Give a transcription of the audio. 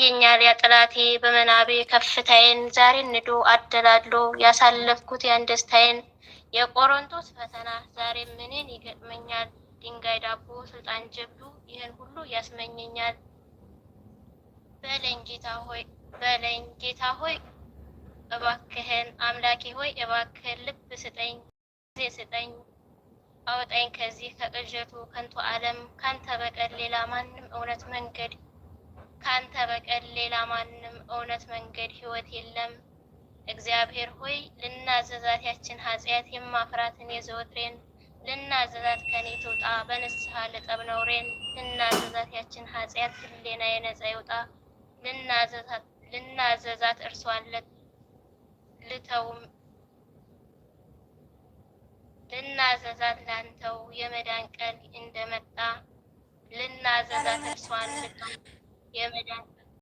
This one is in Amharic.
ይታየኛል ያጠላቴ በመናቤ ከፍታዬን ዛሬ ንዶ አደላድሎ ያሳለፍኩት ያን ደስታዬን የቆሮንቶስ ፈተና ዛሬ ምንን ይገጥመኛል ድንጋይ ዳቦ ስልጣን ጀብዱ ይህን ሁሉ ያስመኘኛል። በለኝ ጌታ ሆይ እባክህን አምላኬ ሆይ እባክህን ልብ ስጠኝ ጊዜ ስጠኝ አውጣኝ ከዚህ ከቅዠቱ ከንቱ ዓለም ካንተ በቀር ሌላ ማንም እውነት መንገድ ሕይወት የለም። እግዚአብሔር ሆይ ልናዘዛት ያችን ኃጢአት የማፍራትን የዘወትሬን ልናዘዛት ከኔ ትውጣ በንስሐ ልጠብ ነውሬን ልናዘዛት ያችን ኃጢአት ህሌና የነጻ ይውጣ ልናዘዛት እርሷን ልተውም ልናዘዛት ላንተው የመዳን ቀን እንደመጣ ልናዘዛት እርሷን ልተው የመዳን